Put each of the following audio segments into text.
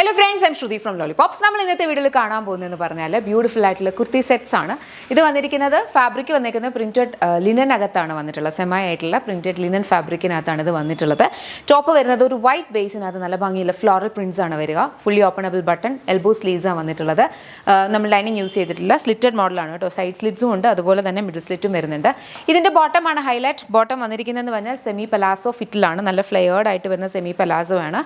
Hello friends, I'm Shruti from Lollipops. നമ്മൾ ഇന്നത്തെ വീഡിയോയിൽ കാണാൻ പോകുന്നതെന്ന് പറഞ്ഞാൽ ബ്യൂട്ടിഫുൾ ആയിട്ടുള്ള കുർത്തി സെറ്റ്സ് ആണ്. ഇത് വന്നിരിക്കുന്നത് ഫാബ്രിക് വന്നിരിക്കുന്നത് പ്രിന്റഡ് ലിനൻ അകത്താണ് വന്നിട്ടുള്ളത്. സെമി ആയിട്ടുള്ള പ്രിന്റഡ് ലിനൻ ഫാബ്രിക്കിനകത്താണ് ഇത് വന്നിട്ടുള്ളത്. ടോപ്പ് വരുന്നത് ഒരു വൈറ്റ് ബേസിനകത്ത് നല്ല ഭംഗിയുള്ള ഫ്ലോറൽ പ്രിന്റ്സ് ആണ് വരിക. Fully openable button, elbow sleeves ആണ് വന്നിട്ടുള്ളത്. നമ്മൾ ലൈനിങ് യൂസ് ചെയ്തിട്ടില്ല, സ്ലിറ്റഡ് മോഡലാണ് കേട്ടോ. സൈഡ് സ്ലിറ്റ്സും ഉണ്ട്, അതുപോലെ തന്നെ മിഡിൽ സ്ലിറ്റും വരുന്നുണ്ട്. ഇതിന്റെ ബോട്ടം ആണ് ഹൈലൈറ്റ്. ബോട്ടം വന്നിരിക്കുന്നതെന്ന് പറഞ്ഞാൽ സെമി പലാസോ ഫിറ്റിലാണ്, നല്ല ഫ്ലെയർഡ് ആയിട്ട് വരുന്ന സെമി പലാസോ ആണ്.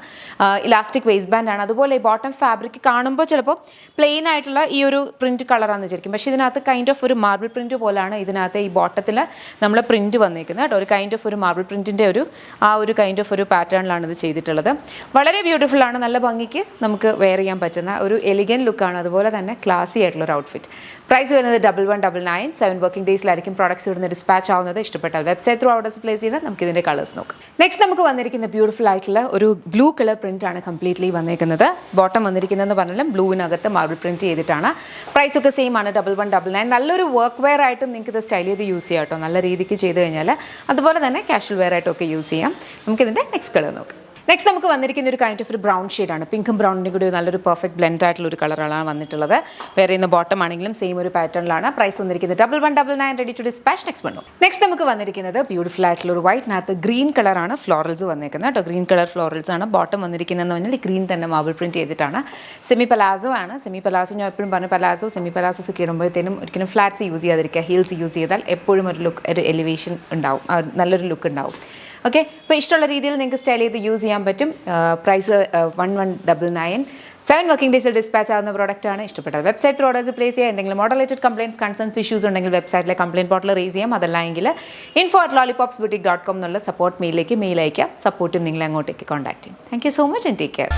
ഇലാസ്റ്റിക് വേസ്റ്റ് ബാൻഡ് ആണ്. അതുപോലെ ഈ ബോട്ടം ഫാബ്രിക് കാണുമ്പോൾ ചിലപ്പോൾ പ്ലെയിൻ ആയിട്ടുള്ള ഈ ഒരു പ്രിന്റ് കളറാണെന്ന് വിചാരിക്കും, പക്ഷേ ഇതിനകത്ത് കൈൻഡ് ഓഫ് ഒരു മാർബിൾ പ്രിന്റ് പോലെയാണ് ഇതിനകത്ത് ഈ ബോട്ടത്തിൽ നമ്മൾ പ്രിന്റ് വന്നിരിക്കുന്നത് കേട്ടോ. ഒരു കൈൻഡ് ഓഫ് ഒരു മാർബിൾ പ്രിന്റിന്റെ ഒരു കൈൻഡ് ഓഫ് ഒരു പാറ്റേണിലാണ് ഇത് ചെയ്തിട്ടുള്ളത്. വളരെ ബ്യൂട്ടിഫുൾ ആണ്, നല്ല ഭംഗിക്ക് നമുക്ക് വെയർ ചെയ്യാൻ പറ്റുന്ന ഒരു എലിഗൻ ലുക്കാണ്, അതുപോലെ തന്നെ ക്ലാസി ആയിട്ടുള്ള ഒരു ഔട്ട്ഫിറ്റ്. പ്രൈസ് വരുന്നത് 1199. 7 വർക്കിംഗ് ഡേയ്സിലായിരിക്കും പ്രോഡക്ട്സ് ഇവിടുന്ന് ഡിസ്പാച്ച് ആവുന്നത്. ഇഷ്ടപ്പെട്ടാൽ വെബ്സൈറ്റ് ത്രൂ ഓർഡേഴ്സ് പ്ലേസ് ചെയ്ത് നമുക്ക് ഇതിന്റെ കളേഴ്സ് നോക്കാം. നെക്സ്റ്റ് നമുക്ക് വന്നിരിക്കുന്ന ബ്യൂട്ടിഫുൾ ആയിട്ടുള്ള ഒരു ബ്ലൂ കളർ പ്രിന്റ് ആണ് കംപ്ലീറ്റ്ലി വന്നിരിക്കുന്നത്. ബോട്ടം വന്നിരിക്കുന്നതെന്ന് പറഞ്ഞാൽ ബ്ലൂവിനകത്ത് മാർബിൾ പ്രിന്റ് ചെയ്തിട്ടാണ്. പ്രൈസ് ഒക്കെ സെയിം ആണ്, 1199. നല്ലൊരു വർക്ക് വെയർ ആയിട്ടും നിങ്ങൾക്ക് ഇത് സ്റ്റൈൽ ചെയ്ത് യൂസ് ചെയ്യാം കേട്ടോ, നല്ല രീതിക്ക് ചെയ്ത് കഴിഞ്ഞാൽ. അതുപോലെ തന്നെ കാഷ്വൽ വെയർ ആയിട്ടൊക്കെ യൂസ് ചെയ്യാം. നമുക്കിതിൻ്റെ നെക്സ്റ്റ് കളർ നോക്കാം. നെക്സ്റ്റ് നമുക്ക് വന്നിരിക്കുന്ന ഒരു കൈൻഡ് ഓഫ് ഒരു ബ്രൗൺ ഷെയ്ഡാണ്. പിങ്കും ബ്രൗണിൻ്റെ കൂടി നല്ലൊരു പെർഫെക്റ്റ് ബ്ലെൻഡ് ആയിട്ടുള്ള ഒരു കളറാണ് വന്നിട്ടുള്ളത്. വേറെ ഇന്ന് ബോട്ടം ആണെങ്കിലും സെയിം ഒരു പാറ്റേണിലാണ്. പ്രൈസ് വന്നിരിക്കുന്നത് 1199. Ready to dispatch. നെക്സ്റ്റ് വന്നു. നെക്സ്റ്റ് നമുക്ക് വന്നിരിക്കുന്നത് ബ്യൂട്ടിഫുൾ ആയിട്ടുള്ള ഒരു വൈറ്റിനകത്ത് ഗ്രീൻ കളറാണ് ഫ്ലോറൽസ് വന്നിരിക്കുന്നത് കേട്ടോ. ഗ്രീൻ കളർ ഫ്ലോറൽസ് ആണ്. ബോട്ടം വന്നിരിക്കുന്നതെന്ന് പറഞ്ഞാൽ ഗ്രീൻ തന്നെ മാർബിൾ പ്രിന്റ് ചെയ്തിട്ടാണ്. സെമി പലാസോ ആണ്. സെമി പലാസോ ഞാൻ എപ്പോഴും പറഞ്ഞു, പലാസോ സെമി പലാസോസ് ഒക്കെ ഇടുമ്പോഴത്തേനും ഒരിക്കലും ഫ്ലാറ്റ്സ് യൂസ് ചെയ്യാതിരിക്കുക. ഹീൽസ് യൂസ് ചെയ്താൽ എപ്പോഴും ഒരു ലുക്ക്, ഒരു എലിവേഷൻ ഉണ്ടാവും, നല്ലൊരു ലുക്ക് ഉണ്ടാവും. ഓക്കെ, ഇപ്പോൾ ഇഷ്ടമുള്ള രീതിയിൽ നിങ്ങൾക്ക് സ്റ്റൈൽ ചെയ്ത് യൂസ് ചെയ്യാൻ പറ്റും. പ്രൈസ് 1199. 7 വർക്കിംഗ് ഡേയ്സിൽ ഡിസ്പാച്ച് ആവുന്ന പ്രോഡക്റ്റ് ആണ്. ഇഷ്ടപ്പെട്ടാൽ വെബ്സൈറ്റ് ത്രൂ ഓർഡേഴ്സ് പ്ലേസ് ചെയ്യുക. എന്തെങ്കിലും മോഡലേറ്റഡ് കംപ്ലയിൻസ്, കൺസേൺസ്, ഇഷ്യൂസ് ഉണ്ടെങ്കിൽ വെബ്സൈറ്റിലെ കംപ്ലയിൻറ്റ് പോർട്ടൽ റേസ് ചെയ്യാം. അതല്ലെങ്കിൽ info@lollipopsboutique.com എന്നുള്ള സപ്പോർട്ട് മെയിലിലേക്ക് മെയിൽ അയക്കാം. സപ്പോർട്ടും നിങ്ങളെ അങ്ങോട്ടേക്ക് കോൺടാക്ട് ചെയ്യും. Thank you so much and take care.